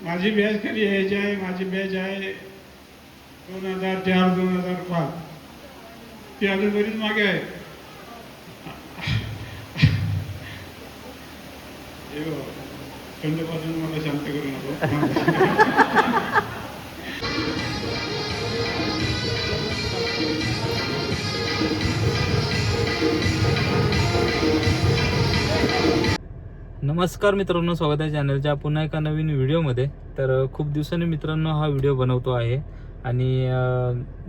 माझी बॅच कधी यायची आहे? माझी बॅच आहे 2004-2005. ती अजून बरीच मागे आहे. थंडपासून मला शांत करू नको. नमस्कार मित्रांनो, स्वागत आहे चॅनलच्या पुन्हा एका नवीन व्हिडिओमध्ये. तर खूप दिवसांनी मित्रांनो हा व्हिडिओ बनवतो आहे आणि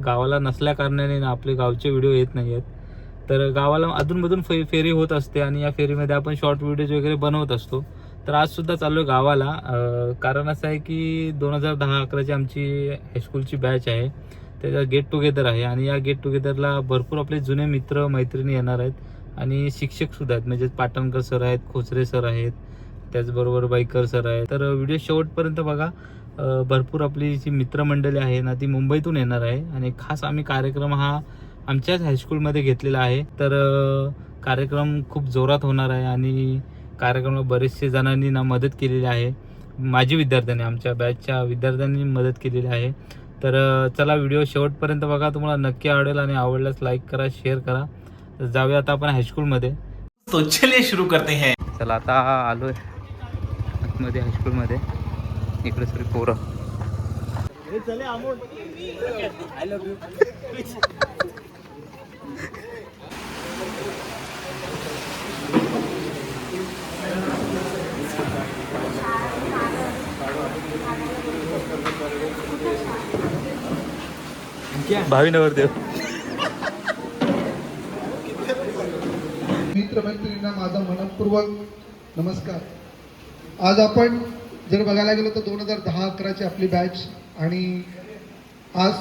गावाला नसल्या कारणाने आपले गावचे व्हिडिओ येत नाही आहेत. तर गावाला अधूनमधून फेरी होत असते आणि या फेरीमध्ये आपण शॉर्ट व्हिडिओज वगैरे बनवत असतो. तर आजसुद्धा चाललो आहे गावाला. कारण असं आहे की 2010-11ची आमची हायस्कूलची बॅच आहे, त्याचा गेट टुगेदर आहे आणि या गेट टुगेदरला भरपूर आपले जुने मित्र मैत्रिणी येणार आहेत आणि शिक्षकसुद्धा आहेत. म्हणजे पाटणकर सर आहेत, खोचरे सर आहेत, त्याचबरोबर बाईकर सर आहेत. तर व्हिडिओ शेवटपर्यंत बघा. भरपूर आपली जी मित्रमंडळी आहे ना ती मुंबईतून येणार आहे आणि खास आम्ही कार्यक्रम हा आमच्याच हायस्कूलमध्ये घेतलेला आहे. तर कार्यक्रम खूप जोरात होणार आहे आणि कार्यक्रमाला बरेचसे जणांनी ना मदत केलेली आहे. माझी विद्यार्थ्यांनी, आमच्या बॅचच्या विद्यार्थ्यांनी मदत केलेली आहे. तर चला व्हिडिओ शेवटपर्यंत बघा, तुम्हाला नक्की आवडेल आणि आवडल्यास लाईक करा, शेअर करा. जाऊया आता आपण हायस्कूलमध्ये. तो चलिए शुरू करते हैं. चला आता आलोय आतमध्ये हायस्कूलमध्ये. इकडे सगळी पोरं. भावी नवरदेव. मित्रमैत्रिणींना माझा मनपूर्वक नमस्कार. आज आपण जर बघायला गेलो तर 2010-11ची आपली बॅच आणि आज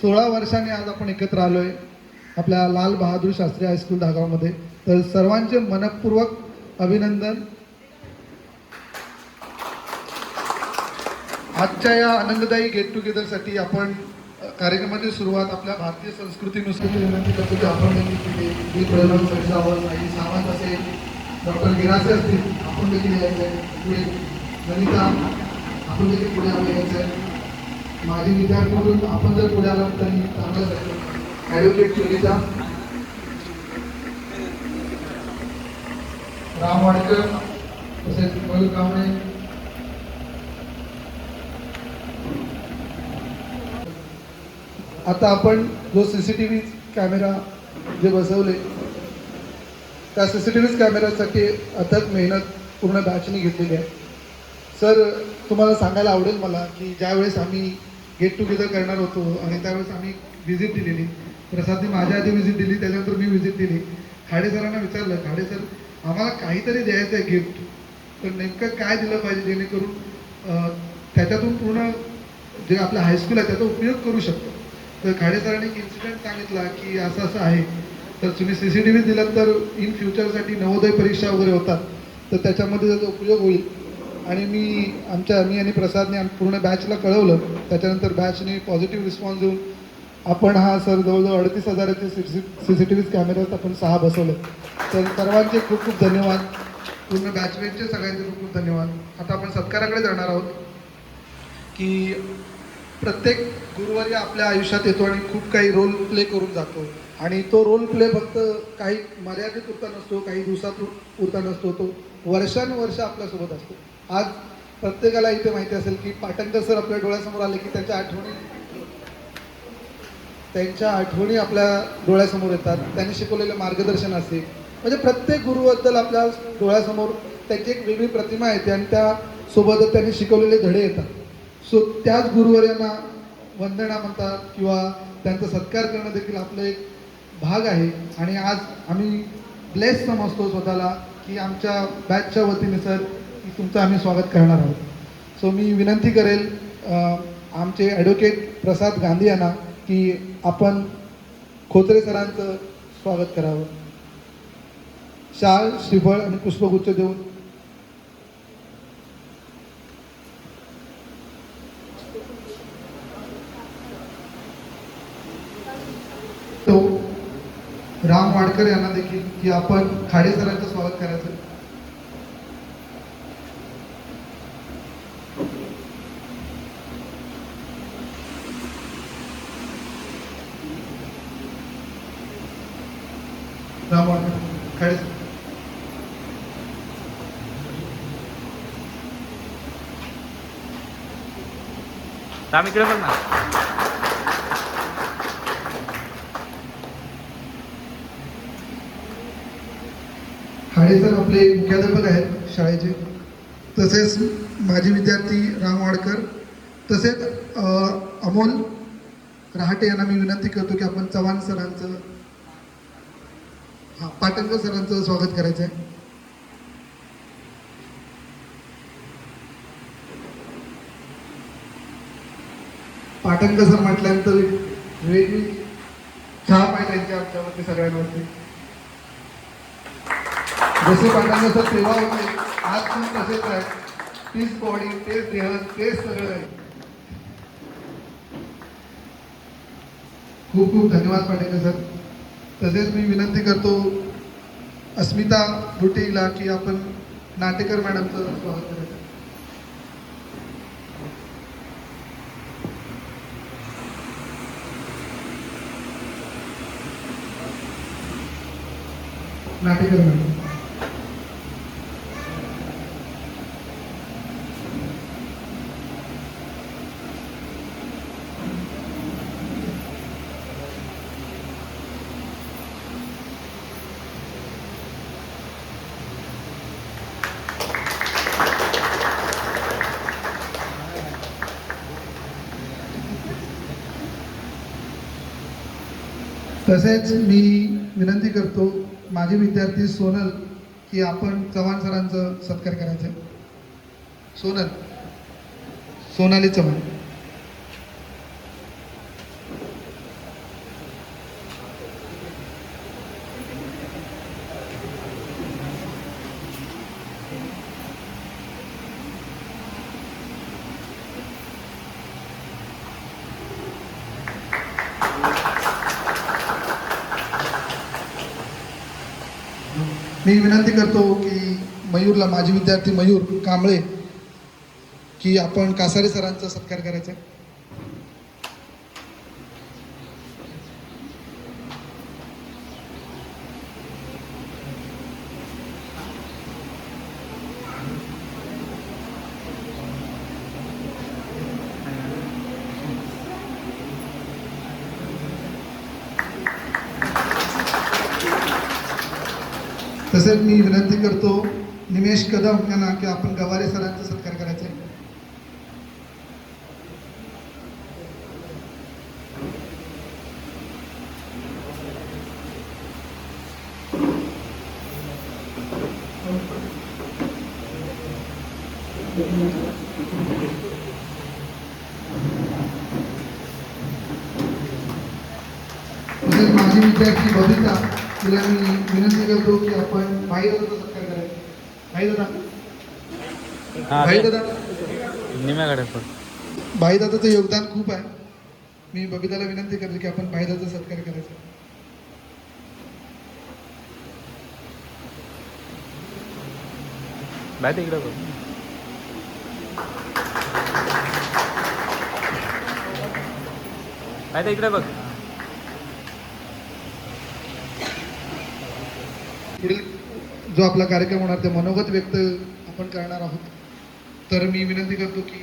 16 वर्षांनी आज आपण एकत्र आलो आहे आपल्या लाल बहादूर शास्त्री हायस्कूल धागावमध्ये. तर सर्वांचे मनपूर्वक अभिनंदन. आजच्या या आनंददायी गेट टुगेदरसाठी आपण कार्यक्रमाची सुरुवात आपल्या भारतीय संस्कृतीनुसार विनंती करतो की आपण देखील केली. प्रल्हाद सरसावत, आई सावंत असेल, डॉक्टर गिरासे असतील, आपण देखील यायचं आहे. पुढे ललिता, आपण देखील पुढे आलं यायचं आहे. माझी विद्यार्थी म्हणून आपण जर पुढे आलो तरी चांगलंच आहे. ॲडव्होकेट सुनीता, राम वाडकर, तसेच मयूर कांबळे, आता आपण जो CCTV कॅमेरा जे बसवले त्या CCTV कॅमेऱ्यासाठी अथक मेहनत पूर्ण बॅचने घेतलेली आहे. सर, तुम्हाला सांगायला आवडेल मला की ज्यावेळेस आम्ही गेट टुगेदर करणार होतो आणि त्यावेळेस आम्ही व्हिजिट दिलेली, प्रसादने माझ्या आधी व्हिजिट दिली, त्याच्यानंतर मी व्हिजिट दिली. खाडे सरांना विचारलं, खाडे सर आम्हाला काहीतरी द्यायचं आहे गिफ्ट, तर नेमकं काय दिलं पाहिजे जेणेकरून त्याच्यातून पूर्ण जे आपलं हायस्कूल आहे त्याचा उपयोग करू शकतो. तर खाडे सरांनी एक इन्सिडेंट सांगितला की असं असं आहे, तर तुम्ही CCTV दिलं तर इन फ्युचरसाठी नवोदय परीक्षा वगैरे होतात तर त्याच्यामध्ये त्याचा उपयोग होईल. आणि मी आणि प्रसादने पूर्ण बॅचला कळवलं. त्याच्यानंतर बॅचने पॉझिटिव्ह रिस्पॉन्स देऊन आपण हा सर जवळजवळ 38,000चे CCTV कॅमेराज आपण 6 बसवले. तर सर्वांचे खूप खूप धन्यवाद. पूर्ण बॅचमेटचे सगळ्यांचे खूप खूप धन्यवाद. आता आपण सत्काराकडे जाणार आहोत की प्रत्येक गुरुवारी आपल्या आयुष्यात येतो आणि खूप काही रोल प्ले करून जातो आणि तो रोल प्ले फक्त काही मर्यादित उरता नसतो, काही दिवसात उरता नसतो, तो वर्षानुवर्ष आपल्यासोबत असतो. आज प्रत्येकाला इथे माहिती असेल की पाटणकर सर आपल्या डोळ्यासमोर आले की त्यांच्या आठवणी आपल्या डोळ्यासमोर येतात. त्यांनी शिकवलेलं मार्गदर्शन असेल, म्हणजे प्रत्येक गुरुबद्दल आपल्या डोळ्यासमोर त्यांची एक वेगळी प्रतिमा येते आणि त्यासोबतच त्यांनी शिकवलेले धडे येतात. सो त्याच गुरुवर्यांना वंदना म्हणतात किंवा त्यांचा सत्कार करणं देखील आपलं एक भाग आहे. आणि आज आम्ही ब्लेस समजतो स्वतःला की आमच्या बॅचच्या वतीने सर की तुमचं आम्ही स्वागत करणार आहोत. सो मी विनंती करेल आमचे ॲडव्होकेट प्रसाद गांधी यांना की आपण खोचरे सरांचं स्वागत करावं. शाल, श्रीफळ आणि पुष्पगुच्छ देऊन राम वाडकर यांना देखील की आपण खाडे सरांचं स्वागत करायचं. राम वाडकर खाडे सर. राम इकडे बघ ना. खाडे सर आपले मुख्याध्यापक आहेत शाळेचे. तसेच माजी विद्यार्थी राम वाडकर, तसेच अमोल रहाटे यांना मी विनंती करतो की आपण चव्हाण सरांचं पाटणकर सरांचं स्वागत करायचं आहे. पाटणकर सर म्हटल्यानंतर वेगळी छाप आहे त्यांची आमच्यावरती सगळ्यांवरती. जसे पाटणकर सर तेव्हा होते आज पण तसेच आहे. तीच बॉडी, तेच देह, तेच सगळं आहे. खूप खूप धन्यवाद पाटेकर सर. तसेच मी विनंती करतो अस्मिता बुटेला की आपण नाटेकर मॅडमचं स्वागत करायचं. नाटेकर मॅडम. तसेच मी विनंती करतो माझे विद्यार्थी सोनल की आपण चव्हाण सरांचं सत्कार करायचं आहे. सोनाली चव्हाण. मी विनंती करतो की मयूरला, माझे विद्यार्थी मयूर कांबळे, की आपण कासारे सरांचा सत्कार करायचा आहे. तसेच मी विनंती करतो निमेश कदम यांना की आपण गवारे सरांचा सत्कार करायचा आहे. तसेच माझी विद्यार्थी बबिता, तिला मी विनंती करतो की आपण भाईदादाचा सत्कार करायचा. भाईदादा भाईदादाचं योगदान खूप आहे. मी बबिताला विनंती करतो की आपण भाईदादाचा सत्कार करायचा. इकडे बघ. इकडे बघ. पुढील जो आपला कार्यक्रम होणार ते मनोगत व्यक्त आपण करणार आहोत. तर मी विनंती करतो की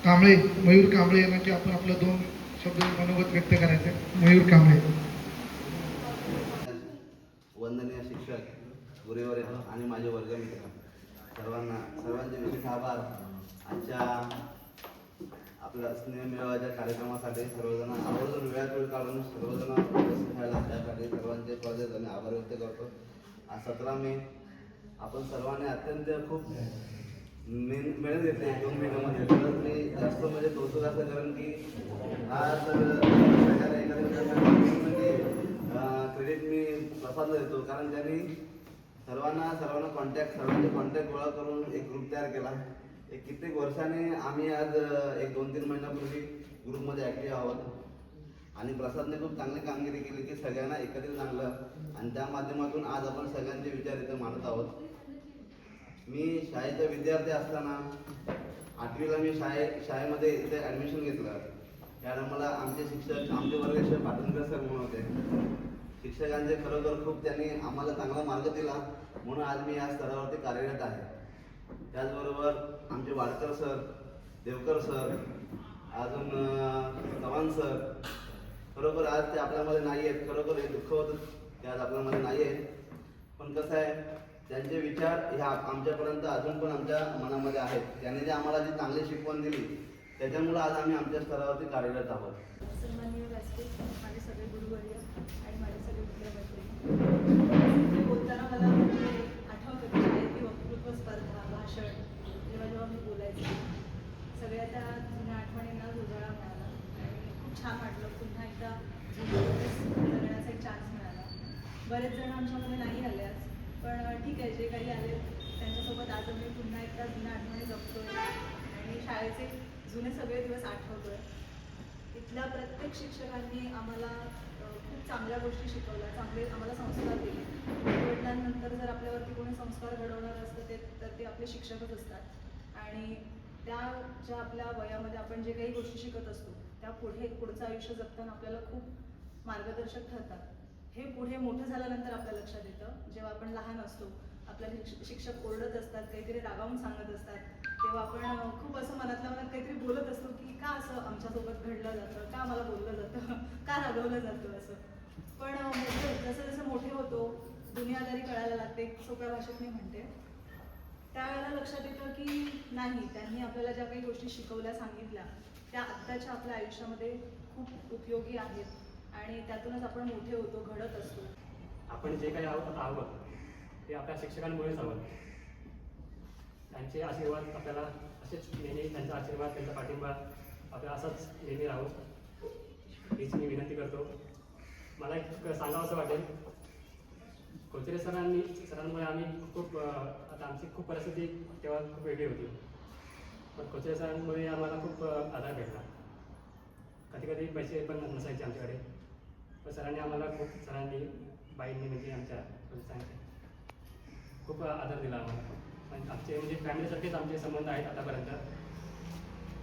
कांबळे, मयूर कांबळे यांना की आपण आपलं 2 शब्द मनोगत व्यक्त करायचं आहे. मयूर कांबळे. वंदनीय शिक्षक, गुरुवर्य आणि माझे वर्गमित्र सर्वांचे विशेष आभार. आजच्या आपल्या स्नेहमेळाव्याच्या कार्यक्रमासाठी सर्वजण आवर्जून वेळ काढून सर्वजण उपस्थित राहिला त्यासाठी सर्वांचे स्वागत आणि आभार व्यक्त करतो. आज 17 मे आपण सर्वांनी अत्यंत खूप मेहनत घेतली. 2 महिन्यामध्ये तर मी जास्त म्हणजे कौतुक असं करेन की आज क्रेडिट मी प्रसादला देतो, कारण त्यांनी सर्वांना सर्वांचे कॉन्टॅक्ट गोळा करून एक ग्रुप तयार केला. एक कित्येक वर्षाने आम्ही आज 1-2-3 महिन्यापूर्वी ग्रुपमध्ये ॲक्टिव्ह आहोत आणि प्रसादने खूप चांगली कामगिरी केली की सगळ्यांना एकत्रित आणलं आणि त्या माध्यमातून आज आपण सगळ्यांचे विचार इथे मांडत आहोत. मी शाळेचा विद्यार्थी असताना 8वीला मी शाळेमध्ये इथे ॲडमिशन घेतलं. त्यावेळेला मला आमचे शिक्षक, आमचे वर्ग पाटणकर सर म्हणून होते. शिक्षकांचे खरोखर खूप त्यांनी आम्हाला चांगला मार्ग दिला, म्हणून आज मी या स्तरावरती कार्यरत आहे. त्याचबरोबर आमचे वाडकर सर, देवकर सर, अजून चव्हाण सर, खरोखर आज ते आपल्यामध्ये नाही आहेत. खरोखर हे दुःख होतं ते आज आपल्यामध्ये नाही आहेत. पण कसं आहे, त्यांचे विचार ह्या आमच्यापर्यंत अजून पण आमच्या मनामध्ये आहेत. त्यांनी जे आम्हाला जी चांगली शिकवण दिली त्याच्यामुळे आज आम्ही आमच्या स्तरावरती कार्यरत आहोत. सन्माननीय व्यासपीठ, माझे सगळे गुरुवर्य आणि माझे सगळे मित्रमैत्रिणी, बोलताना मला आठवतं की शाळेतली वक्तृत्व स्पर्धा, भाषण जेव्हा मी बोलायचे, सगळ्या त्या जुन्या आठवणींना उजाळा मिळाला आणि खूप छान वाटलं. पुन्हा एकदा जगण्याचा एक चान्स मिळाला. बरेच जण आमच्यामध्ये नाही आले आज, पण ठीक आहे, जे काही आले त्यांच्यासोबत आज आम्ही पुन्हा एकदा जुन्या आठवणी जगतोय आणि शाळेचे जुने सगळे दिवस आठवतोय. इथल्या प्रत्येक शिक्षकांनी आम्हाला खूप चांगल्या गोष्टी शिकवल्या, चांगले आम्हाला संस्कार दिले. वडिलांनंतर जर आपल्यावरती कोणी संस्कार घडवणार असतं तर ते आपले शिक्षकच असतात आणि त्या ज्या आपल्या वयामध्ये आपण जे काही गोष्टी शिकत असतो त्या पुढचं आयुष्य जगताना आपल्याला खूप मार्गदर्शक ठरतात. हे पुढे मोठं झाल्यानंतर आपल्या लक्षात येतं. जेव्हा आपण लहान असतो, आपल्याला शिक्षक ओरडत असतात, काहीतरी रागावून सांगत असतात, तेव्हा आपण खूप असं मनातल्या मनात काहीतरी बोलत असतो की का असं आमच्यासोबत घडलं जातं, का मला बोललं जातं, का रागवलं जातं असं. पण जसं जसं मोठे होतो, दुनियादारी कळायला लागते, सोप्या भाषेत मी म्हणते, त्यावेळेला लक्षात येतं की नाही, त्यांनी आपल्याला ज्या काही गोष्टी शिकवल्या, सांगितल्या, त्या आत्ताच्या आपल्या आयुष्यामध्ये खूप उपयोगी आहेत आणि त्यातूनच आपण मोठे होतो, घडत असतो. आपण जे काही आहोत ते आपल्या शिक्षकांमुळेच आहोत. त्यांचे आशीर्वाद आपल्याला असेच नेहमी, त्यांचा आशीर्वाद, त्यांचा पाठिंबा आपल्याला असाच नेहमी राहू हीच मी विनंती करतो. मला एक सांगावं असं वाटेल, कोचरे सरांमुळे आम्ही खूप, आता आमची खूप परिस्थिती तेव्हा खूप वेगळी होती, पण कोचरे सरांमुळे आम्हाला खूप आधार भेटला. कधी कधी पैसे पण नसायचे आमच्याकडे, पण सरांनी आम्हाला सरांनी बाईंनी म्हणजे आमच्या पोलिसांनी खूप आधार दिला आम्हाला. पण आमचे म्हणजे फॅमिलीसारखेच आमचे संबंध आहेत आतापर्यंत.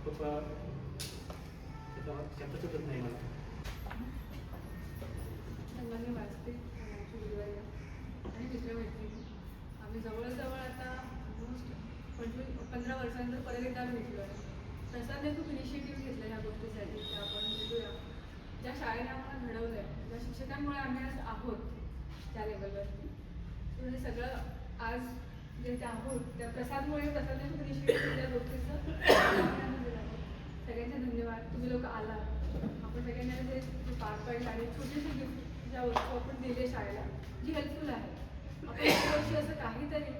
खूप शब्द सुचत नाही मला. सन्माननीय व्यासपीठ, माझे गुरुवर्य आणि मित्रमैत्रिणी, आम्ही जवळजवळ आता ऑलमोस्ट 15 वर्षांनंतर परत एकदा भेटलो आहे. प्रसादने खूप इनिशिएटिव्ह घेतला ह्या गोष्टीसाठी की आपण भेटूया. ज्या शाळेने आम्हाला घडवलं आहे, ज्या शिक्षकांमुळे आम्ही आज आहोत त्या लेवलवरती, हे सगळं आज जे आहोत त्या प्रसादने खूप इनिशिएटिव्ह त्या गोष्टीचं सगळ्यांचे धन्यवाद. तुम्ही लोक आला, आपण सगळ्यांना जे पार पडलं आणि छोटीशी गिफ्ट ज्या वस्तू आपण दिले शाळेला, जी हेल्पफुल आहे. आपण वर्षी असं काहीतरी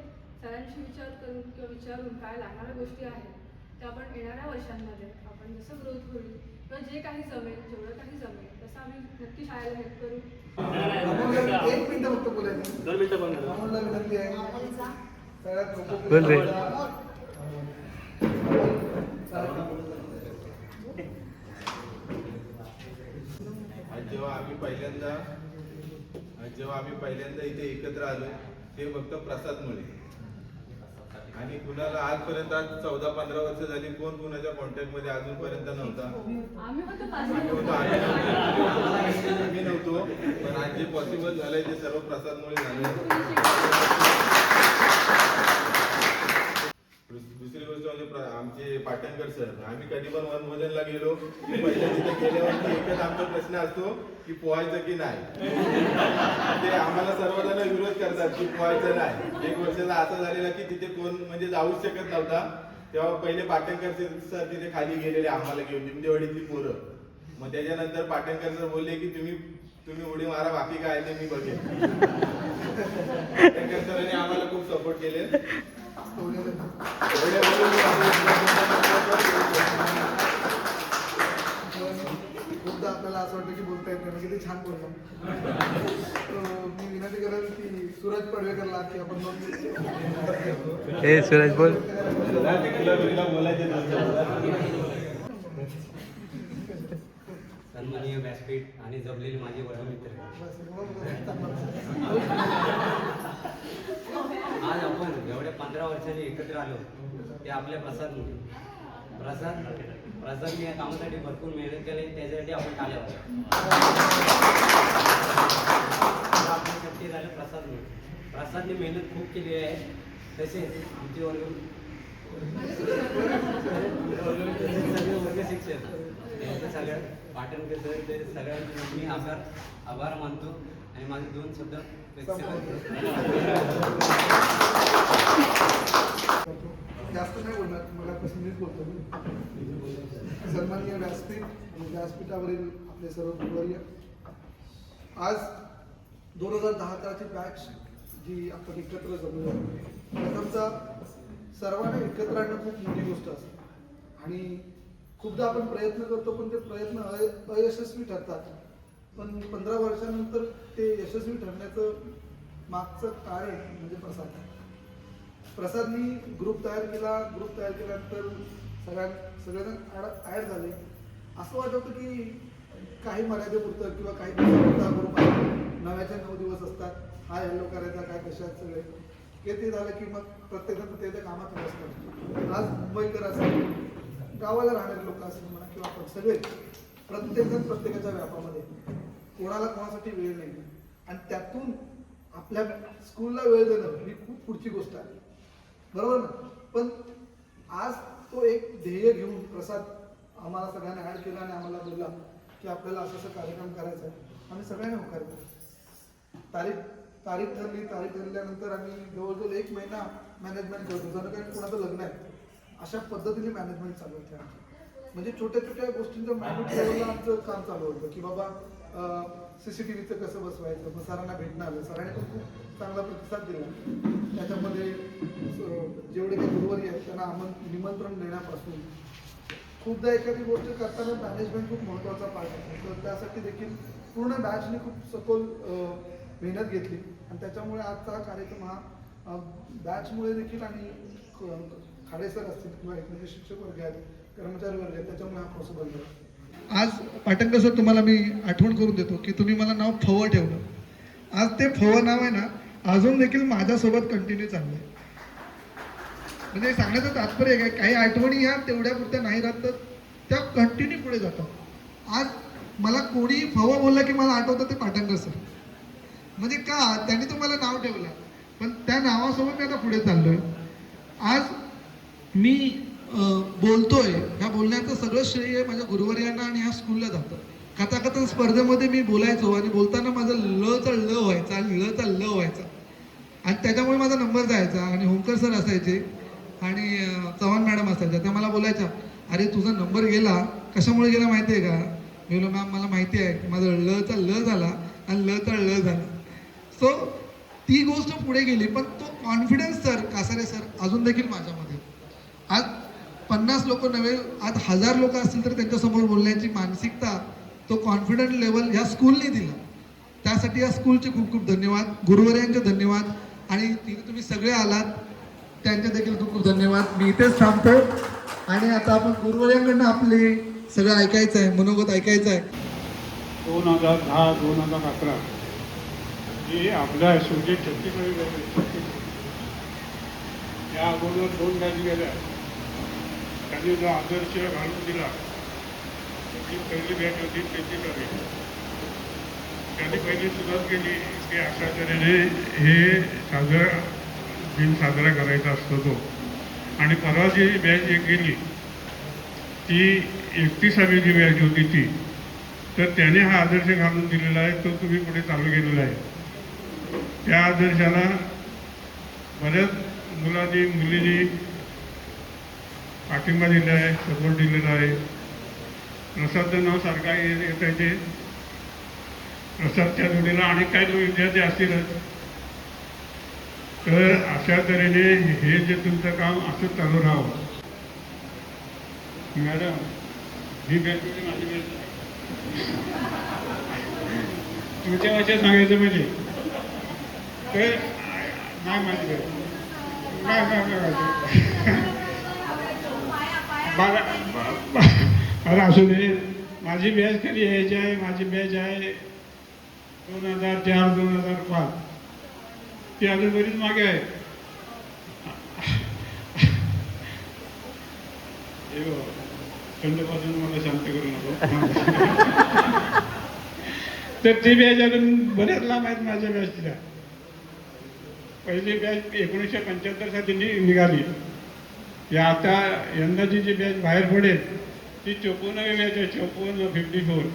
सरांशी विचार करून किंवा विचारून काय लागणाऱ्या गोष्टी आहेत त्या आपण येणाऱ्या वर्षांमध्ये आपण जसं ग्रोथ होईल किंवा जे काही जमेल, जेवढं काही जमेल तसं आम्ही नक्की शाळेला हेल्प करू. एक मिनिटं फक्त बोलायचं. 2 मिनिटं पण अमोलला विनंती आहे, सगळ्यात बोल रे. जेव्हा आम्ही पहिल्यांदा इथे एकत्र आलो ते फक्त प्रसादमुळे, आणि कुणाला आजपर्यंत, आज 14-15 वर्ष झाली, कोण कुणाच्या कॉन्टॅक्टमध्ये अजूनपर्यंत नव्हता. आम्ही नव्हतो, पण आज जे पॉसिबल झालंय ते सर्व प्रसादमुळे झालंय. दुसरी गोष्ट म्हणजे आमचे पाटणकर सर, आम्ही कधी पण वनभोजनला गेलो की पहिल्या तिथे गेल्यावरती एकच आमचा प्रश्न असतो की पोहायचं की नाही. ते आम्हाला सर्वजण विरोध करतात की पोहायचं नाही. एक वर्षाचा असं झालेला की तिथे कोण म्हणजे जाऊच शकत नव्हता. तेव्हा पहिले पाटणकर सर तिथे खाली गेलेले आम्हाला घेऊन, निमदेवाडीतली पोरं. मग त्याच्यानंतर पाटणकर सर बोलले की तुम्ही उडी मारा, बाकी काय ते मी बघेन. पाटणकर सरांनी आम्हाला खूप सपोर्ट केले. खूपदा आपल्याला असं वाटतं की बोलता येत नाही, किती छान बोललो. मी विनंती करेन की सूरज पडवेकरला की आपण सूरज बोल. सन्माननीय व्यासपीठ आणि जमलेले माझे वर्गमित्र, आज आपण एवढ्या 15 वर्षांनी एकत्र आलो ते आपल्या प्रसादमुळे. प्रसादने या कामासाठी भरपूर मेहनत केली, त्याच्यासाठी आपण टाळ्या वाजवा. आपल्या शक्य झालं प्रसादने मेहनत खूप केली आहे. तसेच आमचे सगळे वर्ग शिक्षक यांचे सगळ्या पाटणकर सर ते सगळ्यांचे मी आभार मानतो आणि माझे 2 शब्द व्यक्त करतो. जास्त नाही बोलणार, मला मीच बोलतो. सन्माननीय व्यासपीठ आणि व्यासपीठावरील आपले सर्व गुरुवर्य, आज 2010ची बॅच जी आपण एकत्र जमलो, प्रथमचा सर्वांना एकत्र आणणं खूप मोठी गोष्ट असते आणि खूपदा आपण प्रयत्न करतो पण ते प्रयत्न अयशस्वी ठरतात. पण 15 वर्षानंतर ते यशस्वी ठरण्याचं मागचं कारण म्हणजे प्रसादनी ग्रुप तयार केल्यानंतर सगळेजण ॲड झाले. असं वाटतं की काही मर्यादेपुरतं किंवा काही दिवसापुरता ग्रुप आहे, 9च्या 9 दिवस असतात, हा हॅलो करायचा काय कशात सगळे ते झालं की मग प्रत्येकजण त्याच्या कामात असतात. आज मुंबईकर असेल, गावाला राहणारे लोक असेल म्हणा किंवा आपण सगळे प्रत्येकजण प्रत्येकाच्या व्यापामध्ये, कोणाला कोणासाठी वेळ नाही आणि त्यातून आपल्या स्कूलला वेळ देणं ही खूप पुढची गोष्ट आहे, बरोबर ना. पण आज तो एक ध्येय घेऊन प्रसाद आम्हाला सगळ्यांना ॲड केला आणि आम्हाला बोलला की आपल्याला असं कार्यक्रम करायचा आहे. आम्ही सगळ्यांनी होकार दिला. तारीख ठरल्यानंतर आम्ही जवळजवळ 1 महिना मॅनेजमेंट करतो, जणू काही कोणाचं लग्न आहे अशा पद्धतीने मॅनेजमेंट चालू होते आमची. म्हणजे छोट्या गोष्टींचं मॅनेज लेवलला आमचं काम चालू होतं की बाबा CCTVचं कसं बसवायचं. मग सरांना भेटणं आलं, सरांनी पण खूप चांगला प्रतिसाद दिला. त्याच्यामध्ये जेवढे काही गुरुवारी आहेत त्यांना निमंत्रण देण्यापासून खूपदा एखादी गोष्ट करताना मॅनेजमेंट खूप महत्त्वाचा पार्ट असतो. तर त्यासाठी देखील पूर्ण बॅचने खूप सखोल मेहनत घेतली आणि त्याच्यामुळे आजचा हा कार्यक्रम हा बॅचमुळे देखील आणि खाडेसर असतील किंवा एकमेव शिक्षक वर्ग आहेत, कर्मचारी वर्ग आहेत, त्याच्यामुळे हा पॉसिबल झाला. आज पाटणकर सर तुम्हाला मी आठवण करून देतो की तुम्ही मला नाव फव ठेवलं. आज ते फव नाव आहे ना अजून देखील माझ्यासोबत कंटिन्यू चाललंय. म्हणजे सांगण्याचं तात्पर्य काय, काही आठवणी ह्या तेवढ्या पुरत्या नाही राहत तर त्या कंटिन्यू पुढे जातात. आज मला कोणी फव बोलला की मला आठवतं ते पाटणकर सर. म्हणजे का, त्यांनी तर मला नाव ठेवलं पण त्या नावासोबत मी आता पुढे चाललोय. आज मी बोलतोय, ह्या बोलण्याचं सगळं श्रेय माझ्या गुरुवर्यांना आणि ह्या स्कूलला जातं. कथाकथन स्पर्धेमध्ये मी बोलायचो आणि बोलताना माझं लचा ल व्हायचा आणि लचा ल व्हायचा आणि त्याच्यामुळे माझा नंबर जायचा. आणि होमकर सर असायचे आणि चव्हाण मॅडम असायच्या, त्या मला बोलायच्या, अरे तुझा नंबर गेला, कशामुळे गेला माहिती आहे का? मी बोललो मॅम मला माहिती आहे, माझं लचा ल झाला आणि लचा ल झाला. सो ती गोष्ट पुढे गेली. पण तो कॉन्फिडन्स सर, कासारे सर अजून देखील माझ्यामध्ये. आज 50 लोक नव्हे, आज 1000 लोक असतील तर त्यांच्यासमोर बोलण्याची मानसिकता, तो कॉन्फिडंट लेवल ह्या स्कूलने दिला. त्यासाठी या स्कूलचे खूप खूप धन्यवाद, गुरुवर्यांचे धन्यवाद आणि तुम्ही सगळे आलात त्यांचे देखील खूप खूप धन्यवाद. मी इथेच थांबतो आणि आता आपण गुरुवर्यांकडनं आपले सगळं ऐकायचं आहे, मनोगत ऐकायचं आहे. 2010-2011 हे आपल्या शेवटी छत्तीसगड त्या अगोदर 2 बॅच गेल्या. त्यांनी जो आदर्श घालून दिला त्याची पहिली बॅच होती त्याची कमी. त्यांनी पहिली सुरुवात केली की अशा तऱ्हेने हे दिन साजरा करायचा असतो तो. आणि परवा जी बॅच एक गेली ती 31वी जी बॅच होती ती, तर त्याने हा आदर्श घालून दिलेला आहे, तो तुम्ही पुढे चालू केलेला आहे. त्या आदर्शाला बऱ्याच मुलींनी पाठिंबा दिला आहे, सपोर्ट दिलेला आहे. प्रसादचं नाव सारखा येत आहे ते प्रसादच्या जोडीला आणि काही विद्यार्थी असतीलच. तर अशा तऱ्हेने हे जे तुमचं काम असं चालू राहावं. मॅडम ही बॅच म्हणजे माझी बॅच तुमच्या भाषेत सांगायचं म्हणजे तर नाही माझी बॅच काय मला असू दे. माझी बॅच कधी यायची आहे, माझी बॅच आहे 2004-2005. ती अजून बरीच मागे आहे. देव थंडपासून मला शांत करू नको. तर ती बॅच अजून बऱ्याच लांब आहेत माझ्या बॅचला. पहिली बॅच 1975 साली निघाली. या आता यंदाची जी बॅच बाहेर पडेल ती 54वी बॅच आहे, 54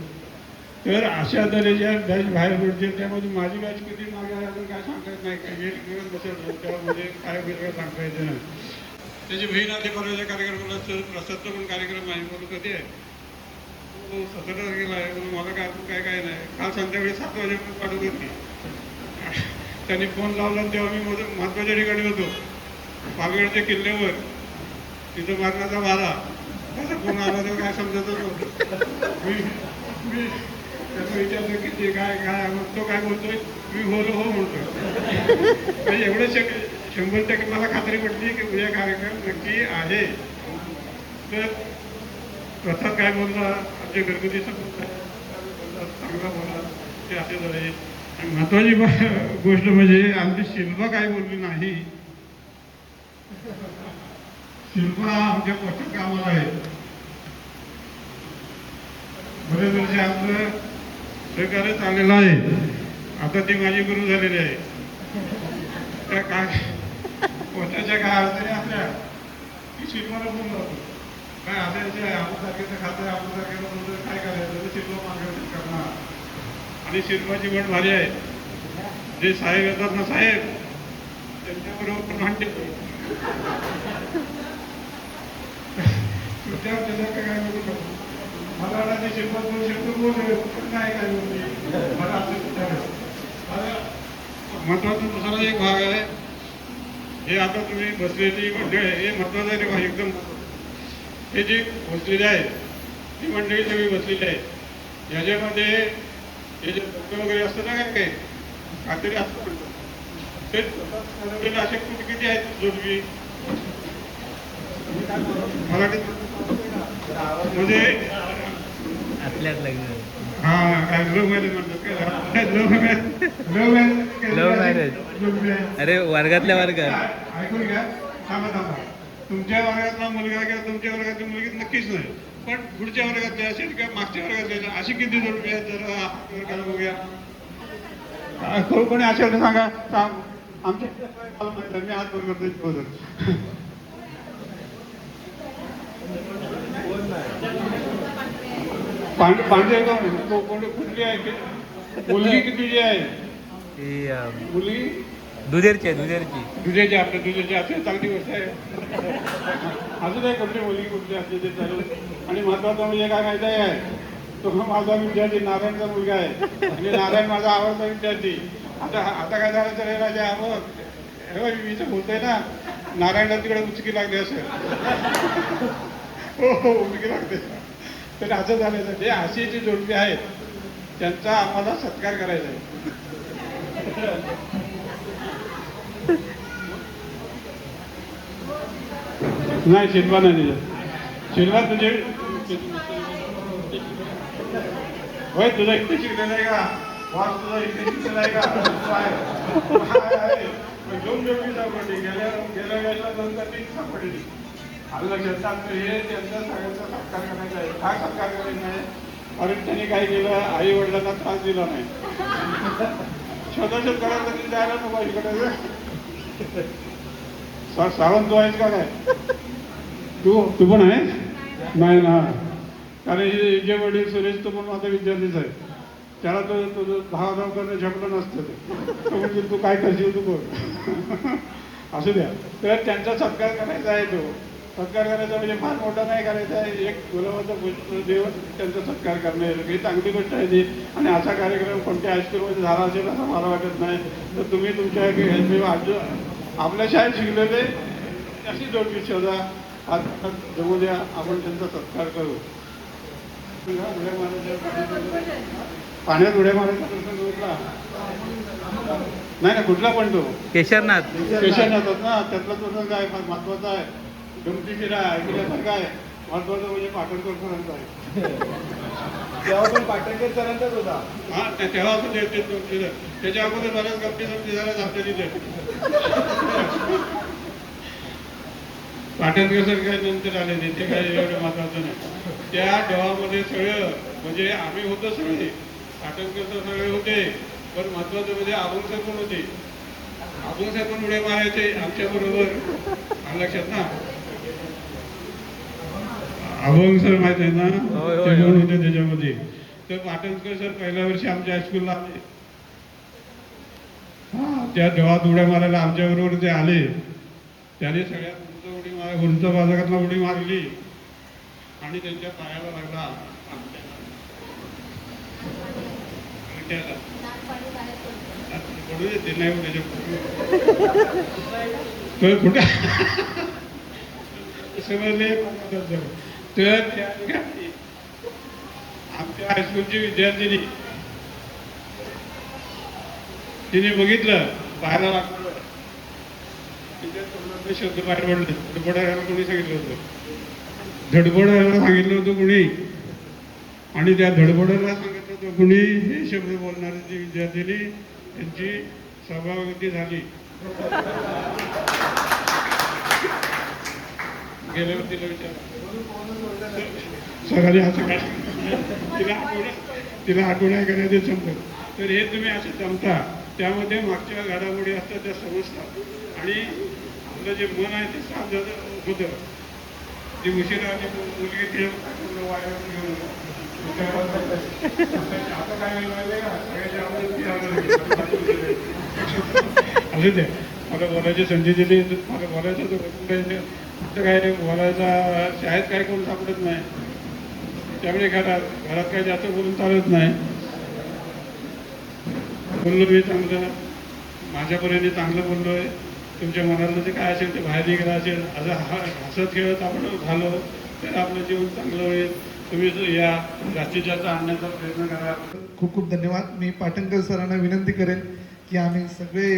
तर अशा तऱ्हेच्या बॅच बाहेर पडतील. त्यामध्ये माझी बॅच किती मागे आहे अजून काय सांगता येत नाही. काही मिळून बसेल त्यामध्ये काय वेगळं सांगता येतं नाही. त्याची बहीण आधी परवाच्या कार्यक्रमाला प्रसादचा पण कार्यक्रम आहे. बोलू कधी आहे? 17 तारखेला आहे. म्हणून मला काय नाही. काल संध्याकाळी 7 वाजेपर्यंत पाठवत होती. त्यांनी फोन लावला तेव्हा मी महत्त्वाच्या ठिकाणी होतो, पालगडच्या किल्ल्यावर. तिथं मरणाचा वारा. त्याचा फोन आला तेव्हा काय समजतच नव्हतं. मी त्याचं विचारलं की ते काय मग तो काय बोलतोय, मी हो म्हणतो. म्हणजे एवढं 100% मला खात्री पडली की उद्या कार्यक्रम नक्की आहे. तर प्रसाद काय बोलला, आमच्या घरगुतीचा चांगला बोलला, ते असे झाले. आणि महत्वाची गोष्ट म्हणजे आमची शिल्पा काय बोलली नाही. शिल्पा आमच्या पोषक कामाला आहे. बरेच वर्ष आमचं सहकार्य चाललेलं आहे. आता ती माझी गुरु झालेली आहे. त्या काय पोटाच्या काय अडचणी असल्या की शिल्पाला फोन लावतो. काय असायचे आपण तारखेचं खातं आपण तारखेला बोलतो काय करायचं तर शिल्पा मार्गदर्शन करणार. आणि शिल्पाची म्हण भारी आहे. जे साहेब येतात ना साहेब त्यांच्याबरोबर भांडते. त्याच्या काय बोलू शकतो. मला वाटतं शिल्पा बोलू शकतो बोलू नाही काय बोलते मला असं विचारायचं. महत्वाचा दुसरा एक भाग आहे. हे आता तुम्ही बसलेली मंडळी आहे हे महत्वाचं आहे तेव्हा एकदम. हे जी बसलेली आहे ती मंडळी सगळी बसलेली आहे. याच्यामध्ये हे जे डॉक्टर वगैरे असतं ना काय काहीतरी असतं ते असे कुठे किती आहेत जोडवी मराठीत म्हणजे आपल्यात लग्न. हा काय लव्ह मॅरेज म्हणतात काय लव्ह मॅरेज. अरे वर्गातल्या वर्गात ऐकून घ्या. थांबा. तुमच्या वर्गातला मुलगा किंवा तुमच्या वर्गातली मुलगी नक्कीच नाही, पण पुढच्या वर्गातले असेल किंवा मागच्या वर्गातले अशी किती जोडपी आहेत जरा बघूया. कोणी असेल तर सांगा. आमच्या मी हात वर करतो. पांढरे कुठली आहे मुलगी कितीची आहे? मुलगी दुधेरची दुधाची आपल्या दुधाची असेल चांगली गोष्ट आहे. अजून एक कुठली मुलगी कुठली असते ते चालू. आणि महत्वाचं म्हणजे काय माहिती आहे तो माझा विद्यार्थी नारायणचा मुलगा आहे. आणि नारायण माझा आवडता विद्यार्थी. आता काय झालं तर हे राजा हे मी तर बोलतोय ना नारायणला तिकडे उचकी लागली असेल. हो उचकी लागते. तर असं झालं तर जे अशी जी जोडपी आहेत त्यांचा आम्हाला सत्कार करायचा आहे. नाही शिल्पा नाही दिलं. शिल्पा तुझे होय तुझा इथे शिकलेला आहे का? वास तुझा इथे शिकलेला आहे का? दोन जोडपी सापडली. गेल्या वेळेला 2 का 3 सापडली. आलं लक्षात आमचं हे त्यांचा सगळ्यांचा सत्कार करायचा आहे. काय सत्कार करायचा आहे? कारण त्यांनी काय केलं आई वडिलांना त्रास दिला नाही. स्वतःच करायला तरी जायला नको इकडे. सावंत तू आहेस का काय? तू पण आहेस? नाही ना. कारण जे वडील सुरेश तो पण माझा विद्यार्थीच आहे. त्याला तो धाव करणं झपलं नसतं. तो म्हणजे तू काय करशील तू कर. असू द्या. तर त्यांचा सत्कार करायचा आहे. तो सत्कार करायचा म्हणजे फार मोठा नाही करायचा आहे. एक गुलाबाचा पुष्प देऊन त्यांचा सत्कार करणे ही चांगली गोष्ट आहे ती. आणि असा कार्यक्रम कोणत्या हायस्कूलमध्ये झाला असेल असं मला वाटत नाही. तर तुम्ही तुमच्या आपल्या शाळेत शिकलेले अशी जोडपी शोधा. आज जमू द्या आपण त्यांचा सत्कार करू. उड्या मारायच्या पाण्यात उड्या मारायचा प्रसंग कुठला नाही ना कुठला पण तो केशरनाथ होत ना. त्यातला प्रसंग आहे फार महत्वाचा आहे. गमतीशीर आहे ऐकण्यासारखं आहे. महत्वाचं म्हणजे पाटणकर सरांचा आहे. तेव्हा पण पाटणकर सरांचाच होता. हा तेव्हा पण त्याच्या अगोदर बऱ्याच गमती झाल्या आपल्या तिथे. पाटणकर सर काय नंतर आले नाही, ते काय एवढं महत्वाचं नाही. त्या डोहामध्ये सगळं म्हणजे आम्ही होतो सगळे, पाटणकर सर सगळे होते, पण महत्वाचं म्हणजे अभंग सर पण होते. अभंग सर पण उड्या मारायचे आमच्या बरोबर, लक्षात ना. अभंग सर माहित आहे ना, ते पण होते त्याच्यामध्ये. तर पाटणकर सर पहिल्या वर्षी आमच्या हायस्कूलला आले, त्या डोहात उड्या मारायला आमच्या बरोबर ते आले. त्याने सगळ्यात उंच बाजारातला उडी मारली आणि त्यांच्या पायाला लागला. पडू देते नाही त्याच्या कुठे समजले. तर आमच्या हायस्कूलची विद्यार्थिनी तिने बघितलं पाहायला लागलं, शब्द बाहेर पडले. धडपडायला कोणी सांगितलं होतं, धडपडायला सांगितलं होतं कोणी, आणि त्या धडपडायला सांगितलं होतं कोणी, हे शब्द बोलणारी जी विद्यार्थिनी त्यांची सभागती झाली. गेल्यावर तिला विचार सगळ्यांनी असं काय तिला आठवण आहे का नाही ते समजत. तर हे तुम्ही असं जमता, त्यामध्ये मागच्या घडामोडी असतात त्या समजतात, आणि आपलं जे मन आहे ते साफ झालं होतं. जी उशिरा आली मुलगी ते वाया घेऊन आता काय असू द्या. मला बोलायची संधी दिली, मला बोलायचं तर काय बोलायचा शाळेत काय कोण सापडत नाही, त्यामुळे घरात काय जास्त बोलून चालत नाही. बोललो मी चांगलं, माझ्यापर्यंत चांगलं बोललो आहे. तुमच्या मनातलं जे काय असेल ते बाहेर निघालं असेल, असं हसत खेळत आपण झालो तर आपलं जीवन चांगलं होईल. तुम्ही या जास्तीत जास्त आणण्याचा प्रयत्न करा. खूप खूप धन्यवाद. मी पाटणकर सरांना विनंती करेन की आम्ही सगळे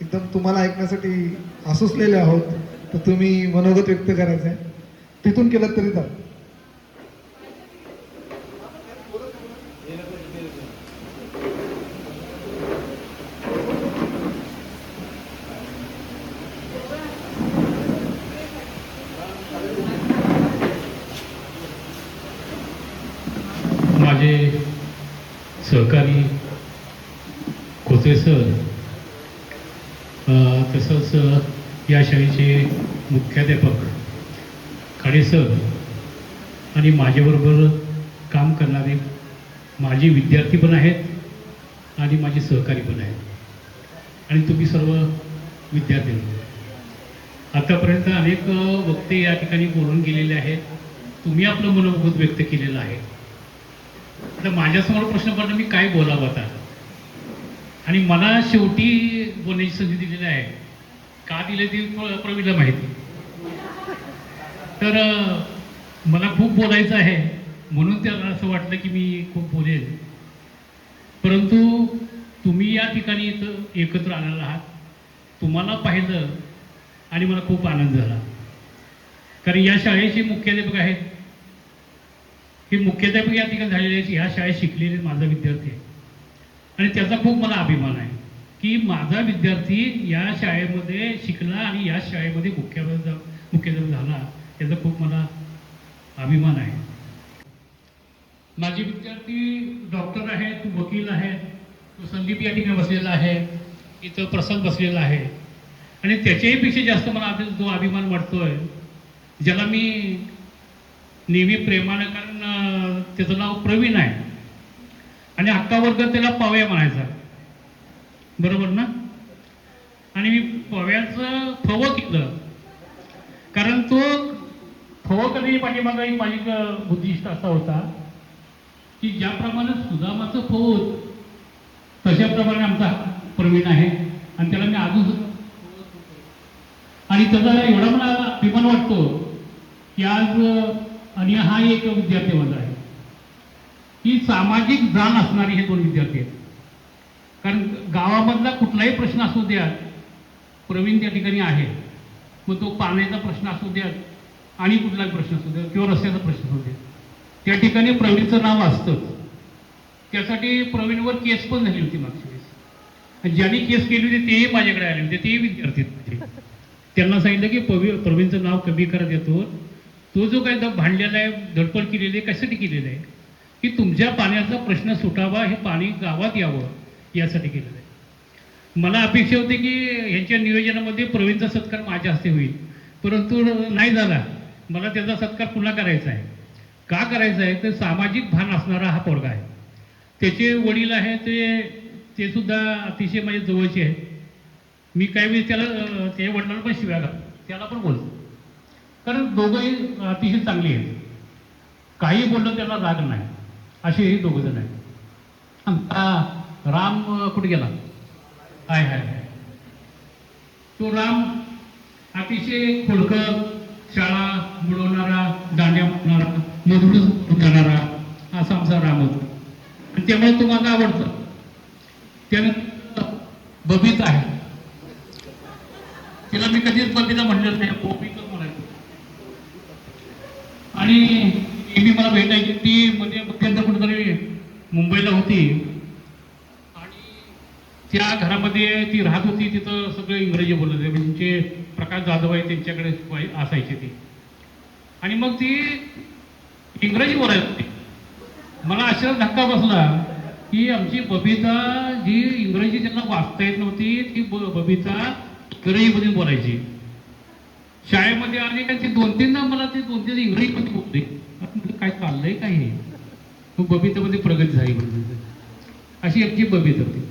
एकदम तुम्हाला ऐकण्यासाठी आसुसलेले आहोत, तर तुम्ही मनोगत व्यक्त करायचं आहे, तिथून केलं तरी चालेल. माझे सहकारी खोचे सर, तसंच या शाळेचे मुख्याध्यापक खाडे सर आणि माझ्याबरोबर काम करणारे माझे विद्यार्थी पण आहेत आणि माझे सहकारी पण आहेत, आणि तुम्ही सर्व विद्यार्थी. आतापर्यंत अनेक वक्ते या ठिकाणी बोलून गेलेले आहेत, तुम्ही आपलं मनोगत व्यक्त केलेलं आहे. आता माझ्यासमोर प्रश्न पडला मी काय बोलावं आता, आणि मला शेवटी बोलण्याची संधी दिलेली आहे. का दिली ती प्रवीणला माहिती. तर मला खूप बोलायचं आहे, म्हणून त्याला असं वाटलं की मी खूप बोलेल. परंतु तुम्ही या ठिकाणी इथं एकत्र आलेला आहात, तुम्हाला पाहिलं आणि मला खूप आनंद झाला. कारण या शाळेचे मुख्याध्यापक आहेत, हे मुख्याध्यापक या ठिकाणी झालेले आहेत, ह्या शाळेत शिकलेले माझा विद्यार्थी आहे, आणि त्याचा खूप मला अभिमान आहे की माझा विद्यार्थी या शाळेमध्ये शिकला आणि या शाळेमध्ये मुख्याध्यापक झाला, त्याचा खूप मला अभिमान आहे. माझे विद्यार्थी डॉक्टर आहेत, वकील आहेत, संदीप या ठिकाणी बसलेला आहे, इथं प्रसाद बसलेला आहे, आणि त्याच्याहीपेक्षा जास्त मला जो अभिमान वाटतोय, ज्याला मी नेहमी प्रेमानं, कारण त्याचं नाव प्रवीण आहे आणि अक्का वर्ग त्याला पव्या म्हणायचा, बरोबर ना. आणि मी पव्याचं फवं केलं, कारण तो फवं करण्याची पाठीमागं एक माझी उद्दिष्ट असा होता की ज्याप्रमाणे सुदामाचं फव तशाप्रमाणे आमचा प्रवीण आहे, आणि त्याला मी अजून, आणि त्याचा एवढा मला अभिमान वाटतो की आज, आणि हा एक विद्यार्थी माझा आहे की सामाजिक जाण असणारे हे दोन विद्यार्थी आहेत. कारण गावामधला कुठलाही प्रश्न असू द्या, प्रवीण त्या ठिकाणी आहे. मग तो पाण्याचा प्रश्न असू द्या आणि कुठलाही प्रश्न असू द्या किंवा रस्त्याचा प्रश्न असू द्या, त्या ठिकाणी प्रवीणचं नाव असतंच. त्यासाठी प्रवीणवर केस पण झाली होती मागच्या वेळेस, ज्यांनी केस केली होती तेही माझ्याकडे आले होते, तेही विद्यार्थी होते. त्यांना सांगितलं की प्रवीणचं नाव कमी करत येतो. तो जो काही भांडलेला आहे, धडपड केलेली आहे, कशासाठी केलेलं आहे की तुमच्या पाण्याचा प्रश्न सुटावा, हे पाणी गावात यावं यासाठी केलेलं आहे. मला अपेक्षा होती की ह्यांच्या नियोजनामध्ये प्रवीणचा सत्कार माझ्या हस्ते होईल, परंतु नाही झाला. मला त्याचा सत्कार पुन्हा करायचा आहे. का करायचा आहे तर सामाजिक भान असणारा हा पोरगा आहे. त्याचे वडील आहे ते सुद्धा अतिशय माझ्या जवळचे आहेत. मी काही वेळेस त्याला त्याच्या वडिलांना पण शिव्या घालतो, त्याला पण बोलतो, कारण दोघंही अतिशय चांगली आहेत. काही बोललं त्याला राग नाही, असे हे दोघं जण आहेत. राम कुठे गेला? हाय हाय हाय. तो राम अतिशय खोडकर, शाळा बुडवणारा, दांड्या मारणारा, मधुर जाणारा असा आमचा राम होता. आणि त्यामुळे तो माझा आवडतो. त्यानंतर बबीता आहे, तिला मी कधीच बबीता म्हणलं नाही, बबीता म्हणायचं. आणि नेहमी मला भेटायची. ती म्हणजे मध्यंतर कुठेतरी मुंबईला होती आणि त्या घरामध्ये ती राहत होती. तिथं सगळं इंग्रजी बोलत होते, म्हणजे प्रकाश जाधव आहे त्यांच्याकडे असायची ती. आणि मग ती इंग्रजी बोलायला होती. मला अशा धक्का बसला की आमची बबीता, जी इंग्रजी त्यांना वाचता येत नव्हती, ती बबीता इंग्रजीमध्ये बोलायची. शाळेमध्ये आली का ती 2-3दा मला ती 2-3 इंग्रजीमध्ये बोलते. काय चाललंय काय हे? मग बबीतामध्ये प्रगती झाली म्हणजे अशी आमची बबीता होती.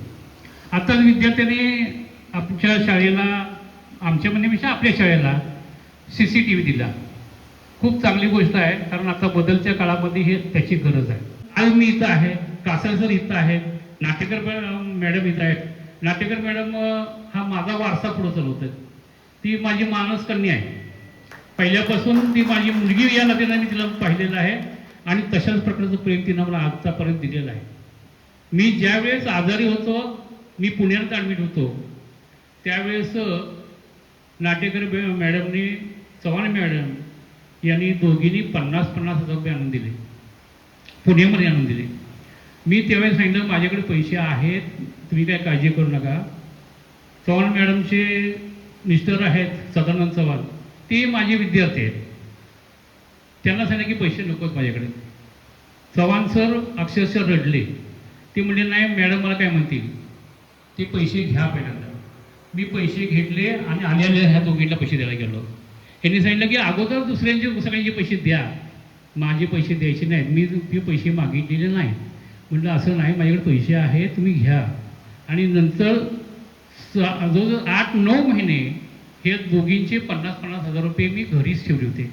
आताच विद्यार्थ्यांनी आमच्या शाळेला, आमच्या म्हणण्यापेक्षा आपल्या शाळेला CCTV दिला. खूप चांगली गोष्ट आहे, कारण आता बदलच्या काळामध्ये हे त्याची गरज आहे. आज मी इथं आहे, कासल सर इथं आहेत, नाटेकर मॅडम इथं आहेत. नाटेकर मॅडम हा माझा वारसा पुढे चालवतात. ती माझी मानस कन्या आहे. पहिल्यापासून ती माझी मुलगी या नात्याने मी तिला पाहिलेलं आहे आणि तशाच प्रकारचं प्रेम तिनं मला आजतापर्यंत दिलेलं आहे. मी ज्यावेळेस आजारी होतो, मी पुण्यात ॲडमिट होतो, त्यावेळेस नाटेकर मॅडमनी, चव्हाण मॅडम यांनी दोघींनी 50,000 रुपये आणून दिले, पुण्यामध्ये आणून दिले. मी त्यावेळेस सांगितलं माझ्याकडे पैसे आहेत, तुम्ही काय काळजी करू नका. चव्हाण मॅडमचे मिस्टर आहेत सदानंद चव्हाण, ते माझे विद्यार्थी आहेत. त्यांना सांगितलं की पैसे नकोत माझ्याकडे. चव्हाण सर अक्षरशः रडले. ते म्हणले नाही मॅडम मला काय म्हणतील, ते पैसे घ्या पहिल्यांदा. मी पैसे घेतले आणि आलेल्या ह्या दोघींना पैसे द्यायला गेलो. यांनी सांगितलं की अगोदर दुसऱ्यांचे सगळ्यांचे पैसे द्या, माझे पैसे द्यायचे नाहीत, मी ते पैसे मागितलेले नाही. म्हटलं असं नाही, माझ्याकडे पैसे आहेत, तुम्ही घ्या. आणि नंतर जवळजवळ 8-9 महिने हे दोघींचे 50,000 रुपये मी घरीच ठेवले होते.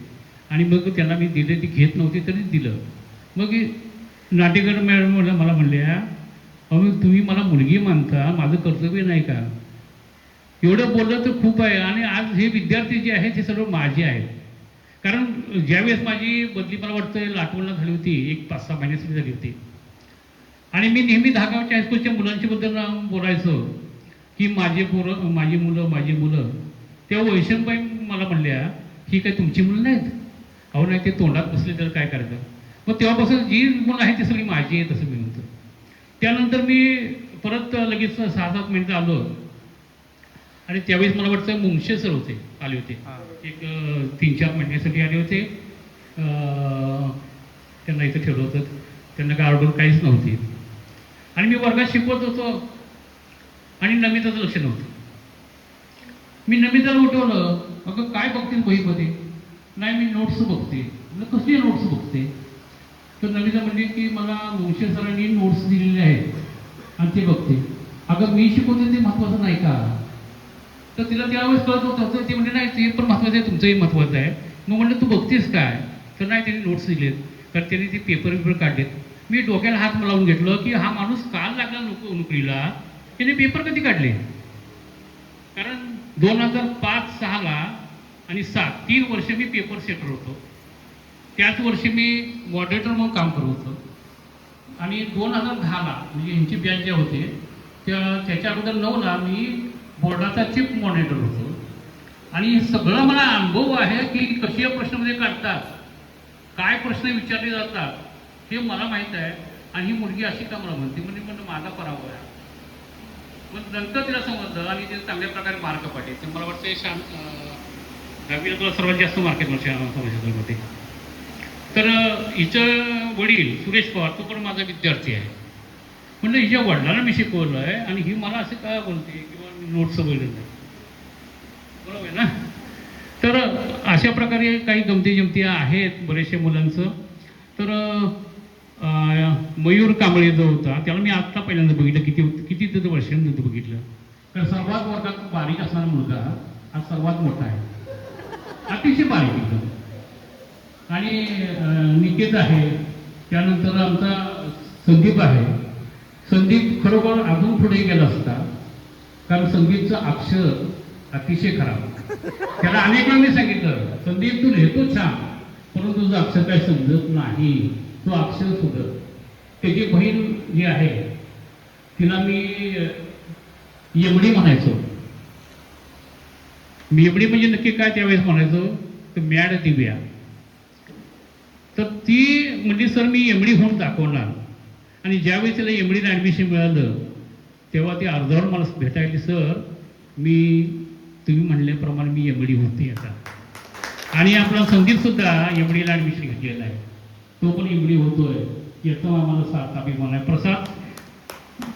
आणि मग त्यांना मी दिले, ती घेत नव्हती तरी दिलं. मग नाटेकर मॅडम मला म्हणल्या, अहो तुम्ही मला मुलगी मानता, माझं कर्तव्य नाही का? एवढं बोललं तर खूप आहे. आणि आज हे विद्यार्थी जे आहेत हे सर्व माझे आहेत. कारण ज्यावेळेस माझी बदली मला वाटतं लाटवणला झाली होती, एक 5-6 महिन्यासाठी झाली होती, आणि मी नेहमी धागावच्या हायस्कूलच्या मुलांच्या बद्दल बोलायचो की माझी मुलं. तेव्हा वैशनबाई मला म्हणल्या ही काय तुमची मुलं नाहीत? अहो नाही, ते तोंडात बसले तर काय करायचं. मग तेव्हापासून जी मुलं आहेत ती सगळी माझी आहेत असं मी म्हणतो. त्यानंतर मी परत लगेच 6-7 मिनिटं आलो आणि त्यावेळेस मला वाटतं मुंगशे सर आले होते, एक 3-4 महिन्यासाठी आले होते. त्यांना इथं ठेवलं होतं, त्यांना काय ऑर्डर काहीच नव्हती. आणि मी वर्गात शिकवत होतो आणि नमिताचं लक्ष नव्हतं. मी नमिताला उठवलं, अगं काय बघते वहीमध्ये? नाही मी नोट्स बघते. म्हणजे कसली नोट्स बघते? तर नमिता म्हणली की मला मुंगशे सरांनी नोट्स दिलेले आहेत आणि ते बघते. अगं मी शिकवते ते महत्त्वाचं नाही का? तर तिला त्यावेळेस कळत होतं. ते म्हणजे नाही ते पण महत्त्वाचं आहे, तुमचंही महत्त्वाचं आहे. मग म्हणलं तू बघतेस काय? तर नाही त्यांनी नोट्स दिलेत, कारण त्यांनी ते पेपर काढलेत. मी डोक्याला हात लावून घेतलं की हा माणूस काल लागला नोकरीला, त्याने पेपर कधी काढले? कारण 2005-6 आणि 7 3 वर्ष मी पेपर सेटर होतो. त्याच वर्षी मी मॉडरेटर म्हणून काम करत होतो. आणि 2010ला म्हणजे यांची बॅच ज्या होते त्याच्या अगोदर 9ला मी बोर्डाचा चीफ मॉनिटर होतो. आणि सगळं मला अनुभव आहे की कसे प्रश्नामध्ये काढतात, काय प्रश्न विचारले जातात हे मला माहीत आहे. आणि ही मुलगी अशी का मला म्हणते, म्हणजे म्हणलं माझा पराभव आहे. मग नंतर तिला समजलं आणि तिला चांगल्या प्रकारे मार्क पडले. तर मला वाटतं दहावीला तुला सर्वात जास्त मार्क आहेत समाजशास्त्रामध्ये. तर हिचं वडील सुरेश पवार तो पण माझा विद्यार्थी आहे. म्हणलं हिच्या वडिलांना मी शिकवलं आहे आणि ही मला असं का बोलते किंवा नोट्स वगैरे नाही, बरोबर आहे ना. तर अशा प्रकारे काही गमती जमती आहेत बरेचशा मुलांचं. तर मयूर कांबळे जो होता त्याला मी आत्ता पहिल्यांदा बघितलं, किती त्याचं वर्षांनंतर बघितलं. तर सर्वात वर्गात बारीक असणारा मुलगा हा सर्वात मोठा आहे, अतिशय बारीक एकदम. आणि निकेत आहे, त्यानंतर आमचा संदीप आहे. संदीप खरोखर अजून पुढे गेला असता, कारण संदीपचं अक्षर अतिशय खराब. त्याला अनेक वेळा मी सांगितलं, संदीप तू लिहितो छान परंतु तुझं अक्षर काही समजत नाही, तो अक्षर सुधर. त्याची बहीण जी आहे तिला मी एमडी म्हणायचो. मी एमडी म्हणजे नक्की काय त्यावेळेस म्हणायचो, तर मॅड दिव्या. तर ती म्हणजे सर मी एमडी होऊन दाखवणार. आणि ज्यावेळेस त्याला एमडीला ॲडमिशन मिळालं तेव्हा ते अर्धवट मला भेटायला, सर तुम्ही म्हणल्याप्रमाणे मी एमडी होते आता. आणि आपला संदीपसुद्धा एमडीला ॲडमिशन घेतलेला आहे, तो पण एमडी होतोय, याचा आम्हाला सार्थ अभिमान आहे.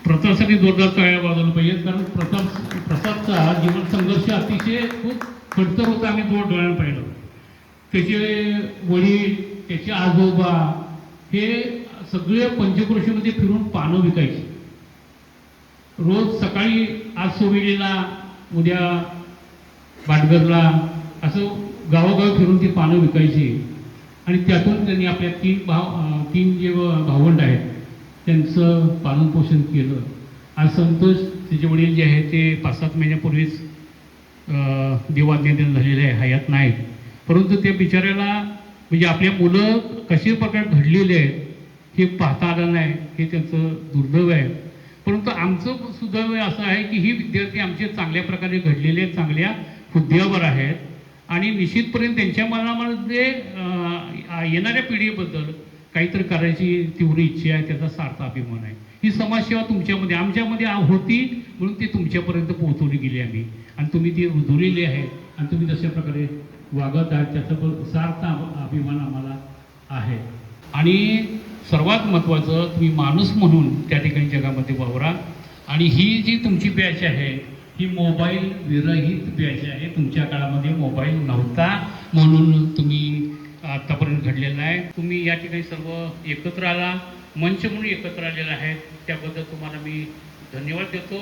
प्रसादसाठी जोरदार टाळ्या वाजवलं पाहिजे, कारण प्रसादचा जीवन संघर्ष अतिशय खूप खडतर होता. आम्ही डोळ्यानं पाहिलं. त्याचे वडील, त्याचे आजोबा हे सगळे पंचक्रोशीमध्ये फिरून पानं विकायचे. रोज सकाळी आज सोवेलीला, उद्या बाटगरला, असं गावोगाव फिरून ती पानं विकायची. आणि त्यातून त्यांनी आपल्या तीन जे भावंड आहेत त्यांचं पालनपोषण केलं. आज संतोष त्याचे वडील जे आहे ते 5-7 महिन्यापूर्वीच देवाज्ञान झालेले आहे, हयात नाहीत. परंतु त्या बिचाऱ्याला म्हणजे आपल्या मुलं कशा प्रकारे घडलेले आहेत हे पाहता आलं नाही, हे त्यांचं दुर्दैव आहे. परंतु आमचं सुदैव असं आहे की ही विद्यार्थी आमचे चांगल्या प्रकारे घडलेले, चांगल्या हुद्द्यावर आहेत. आणि निश्चितपणे त्यांच्या मनामध्ये येणाऱ्या पिढीबद्दल काहीतरी करायची तीव्र इच्छा आहे, त्याचा सार्थ अभिमान आहे. ही समाजसेवा तुमच्यामध्ये आमच्यामध्ये होती म्हणून ती तुमच्यापर्यंत पोहोचवली गेली आम्ही, आणि तुम्ही ती रुजवलेली आहे आणि तुम्ही तशा प्रकारे वागत आहात, त्याचा पण सार्थ अभिमान आम्हाला आहे. आणि सर्वात महत्त्वाचं, तुम्ही माणूस म्हणून त्या ठिकाणी जगामध्ये वावरा. आणि ही जी तुमची बॅच आहे ही मोबाईल विरहित बॅच आहे. तुमच्या काळामध्ये मोबाईल नव्हता म्हणून तुम्ही आत्तापर्यंत घडलेला आहे. तुम्ही या ठिकाणी सर्व एकत्र आला, मंच म्हणून एकत्र आलेला आहे, त्याबद्दल तुम्हाला मी धन्यवाद देतो.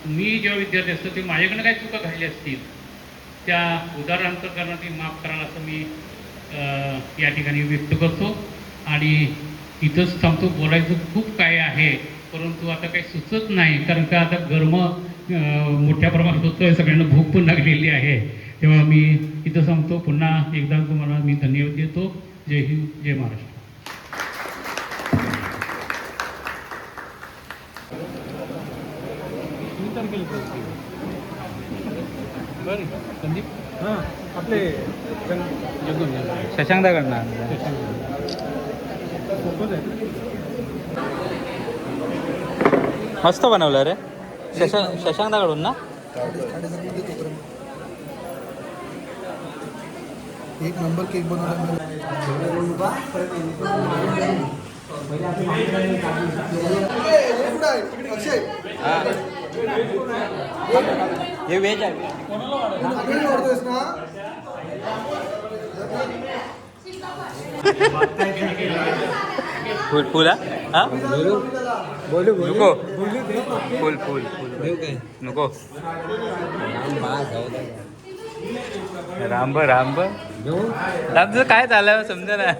मी जेव्हा विद्यार्थी असतो ते माझ्याकडनं काही चुका घडल्या असतील त्या उदाहरणार्थ माफ कराल असं मी या ठिकाणी व्यक्त करतो. आणि इथंच थांबतो. बोलायचं खूप काय आहे परंतु आता काही सुचत नाही, कारण का आता गरम मोठ्या प्रमाणात होतोय, सगळ्यांना भूक पण लागलेली आहे. तेव्हा मी इथं सांगतो. पुन्हा एकदा तुम्हाला मी धन्यवाद देतो. जय हिंद, जय महाराष्ट्र. संदीप आपले शशांकदाकडनं मस्त बनवलं रे. शशांकदाकडून ना. एक नंबर केक बनवला. हे व्हेज आहे फुल फुल हा बोलू नको फुल फुल फुल नको रामब रामब रामचं काय चाललं समजा ना.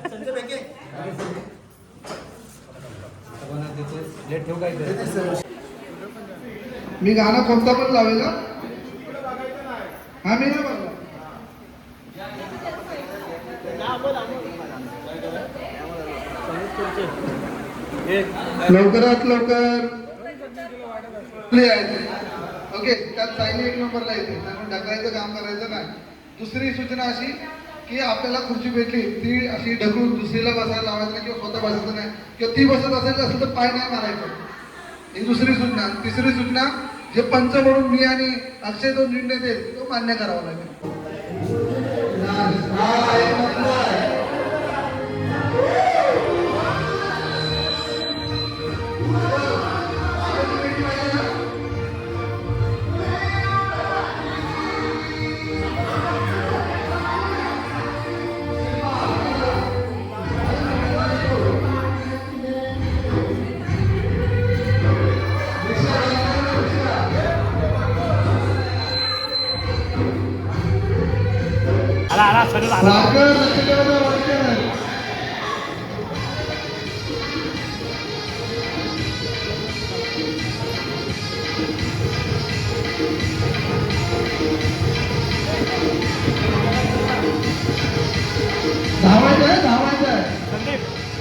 मी गाणं कोणता पण लावेल हा. मी नाही म्हणला. लवकरात लवकर ओके. त्यात साईने 1 नंबरला येते, त्यामुळे ढकलायचं काम करायचं नाही. दुसरी सूचना अशी की आपल्याला खुर्ची भेटली ती अशी ढकलून दुसरीला बसायला लावायचं नाही किंवा स्वतः बसायचं नाही, किंवा ती बसत असेल तर पाय नाही मारायचं. ही दुसरी सूचना. तिसरी सूचना, जे पंच म्हणून मी आणि अक्षय जो निर्णय देईल तो मान्य करावा लागेल. हा, एक नंबर. आला सर आला. वारकरी नक्षत्राचा वारकरी. धावायचं आहे, धावायचं आहे.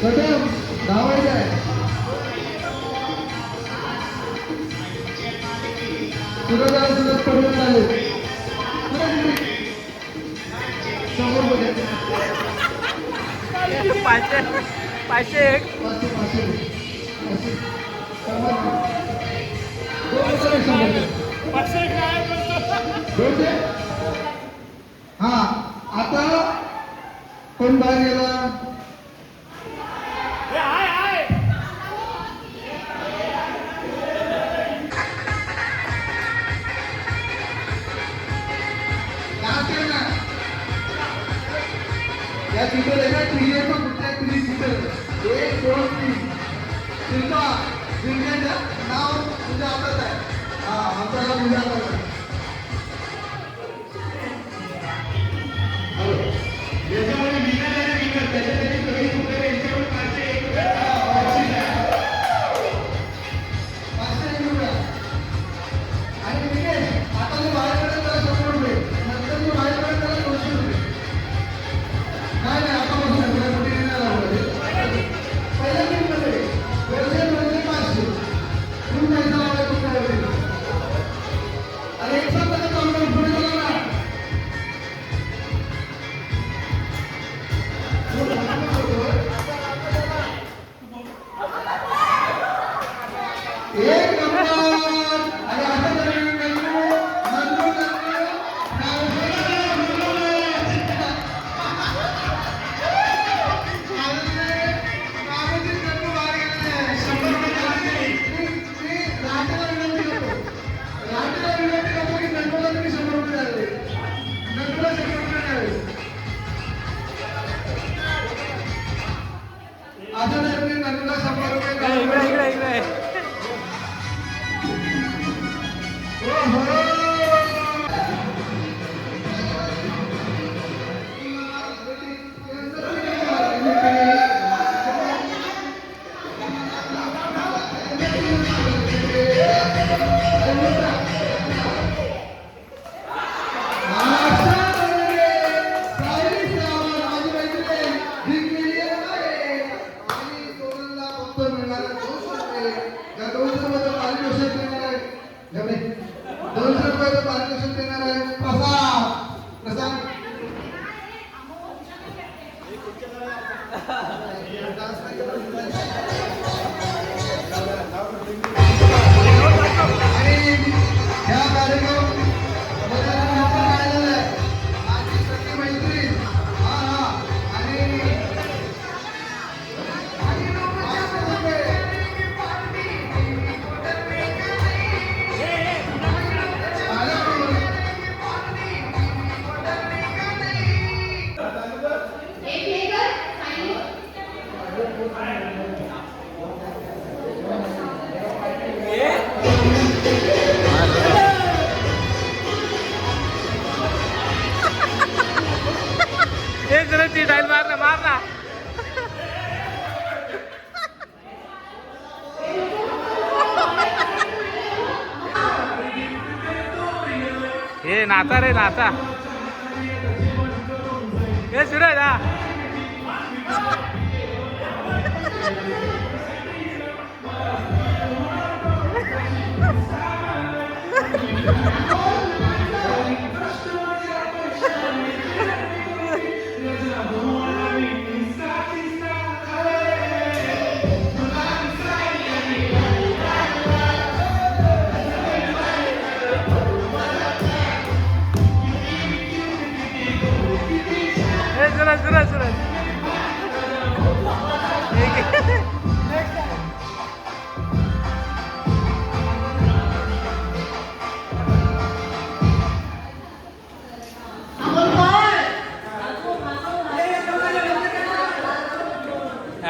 कदम धावायचं आहे. सुरत पडून आले. समोर बघा. 501 हा, आता कोण बाहेर गेला? या तिथं आहे ना, ट्री आहे पण कुठल्या ट्री तिथं 1 2 3 शिल्पा विंग्याचं नाव तुझ्या हातात आहे. हा, आपल्याला तुझ्या हातात आहे. याच्यामध्ये विंगर आहे ना, विंगर त्याच्यासाठी सगळी पुढे यांच्यावर 501 रुपये. आणि विकेश आता मी बाहेर पडेल त्याला 100 रुपये, नंतर मी बाहेर पडेल त्याला 200 रुपये. नाही आता पहिल्या टीममध्ये वर्षामध्ये 500 तुम्ही पैसा लावायला तुमच्यावर. आणि एक साथ त्याचा चांगला पुढे गेला ना. एक नंबर. आणि असं तरी मारना. हे नाचा रे नाचा. हे सूरज हा.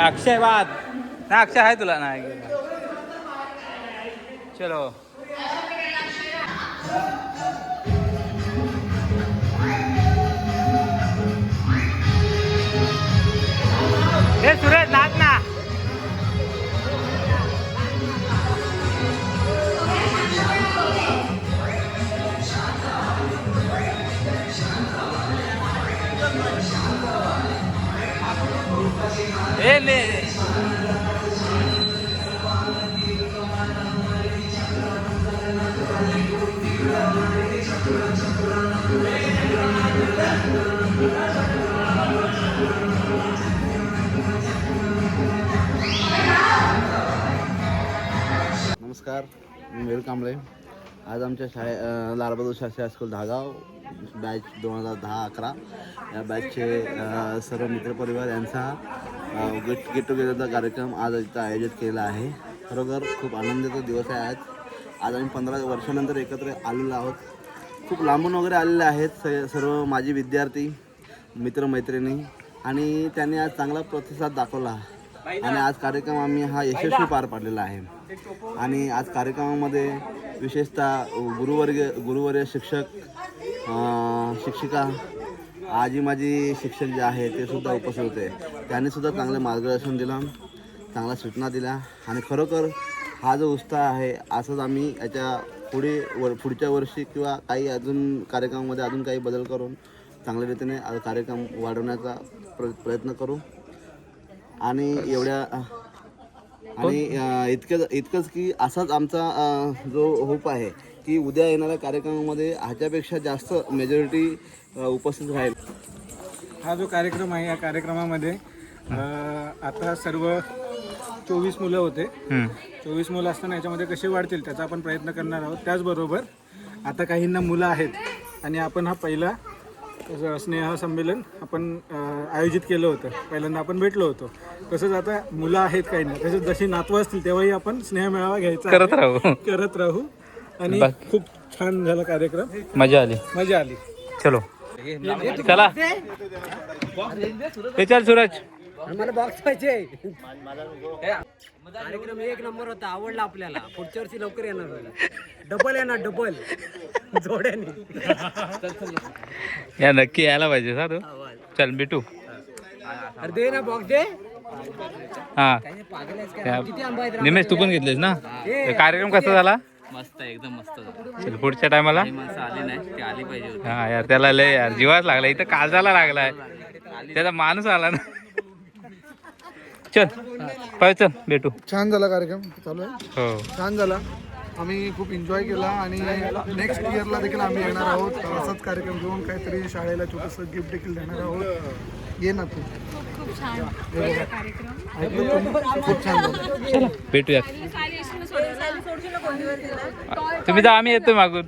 अक्षय बाद ना, अक्षय आहे तुला नाही. चलो हे सुरेश नाच ना. ए ले नमस्कार, मी मेहुल कांबळे. आज आमच्या लालबहादूर शास्त्री हायस्कूल धागाव बॅच 2010-11 या बॅचचे सर्व मित्रपरिवार यांचा गेट टुगेदरचा कार्यक्रम आज इथं आयोजित केलेला आहे. खरोखर खूप आनंदाचा दिवस आहे आज. आज आम्ही 15 वर्षानंतर एकत्र आलेलो आहोत. खूप लांबून वगैरे आलेले आहेत सर्व माझे विद्यार्थी मित्रमैत्रिणी, आणि त्यांनी आज चांगला प्रतिसाद दाखवला आणि आज कार्यक्रम आम्ही हा यशस्वी पार पाडलेला आहे. आणि आज कार्यक्रमामध्ये विशेषतः गुरुवर्य शिक्षक, शिक्षिका, आजी माजी शिक्षक जे आहे ते सुद्धा उपस्थित होते. त्यांनी सुद्धा चांगले मार्गदर्शन दिलं, चांगल्या सूचना दिल्या, आणि खरोखर हा जो उत्साह आहे असंच आम्ही याच्या पुढच्या वर्षी किंवा काही अजून कार्यक्रमामध्ये अजून काही बदल करून चांगल्या रीतीने कार्यक्रम वाढवण्याचा प्रयत्न करू. आणि इतकंच की असाच आमचा जो होप आहे की उद्या येणाऱ्या कार्यक्रमामध्ये ह्याच्यापेक्षा जास्त मेजॉरिटी उपस्थित राहील. हा जो कार्यक्रम आहे या कार्यक्रमामध्ये आता सर्व 24 मुलं होते. 24 मुलं असताना याच्यामध्ये कसे वाढतील त्याचा आपण प्रयत्न करणार आहोत. त्याचबरोबर आता काहींना मुलं आहेत आणि आपण हा पहिला स्नेह संमेलन आपण आयोजित केलं होतं. पहिल्यांदा आपण भेटलो होतो. तसंच आता मुलं आहेत काहींना, तसंच जशी नातवं असतील तेव्हाही आपण स्नेह मेळावा घ्यायचा करत राहू. आणि खूप छान झाला कार्यक्रम, मजा आली. चलो चला हे चल सूरज. मला बॉक्स पाहिजे. कार्यक्रम एक नंबर होता, आवडला आपल्याला. पुढच्या वर्षी लवकर येणार, डबल येणार, डबल जोड्याने. या नक्की यायला पाहिजे सर. चल भेटू. अरे दे ना बॉक्स दे. हा निमेश तू पण घेतलेस ना. कार्यक्रम कसा झाला? मस्त, एकदम मस्त. चल पुढच्या टायमाला माणसं आली नाही, ते आली पाहिजे. हा यार त्याला लय यार जीवाच लागला. इथं काळजाला लागलाय त्याचा माणूस आला ना. चल चल भेटू. छान झाला कार्यक्रम, चालू आहे. हो छान झाला. आम्ही खूप एन्जॉय केला आणि नेक्स्ट इयरला देखील आम्ही येणार आहोत. असाच कार्यक्रम घेऊन काहीतरी शाळेला छोटंसं गिफ्ट देखील देणार आहोत. ये ना तू. खूप छान खूप छान झालं. चला भेटूया. तुम्ही जा, आम्ही येतो मागून.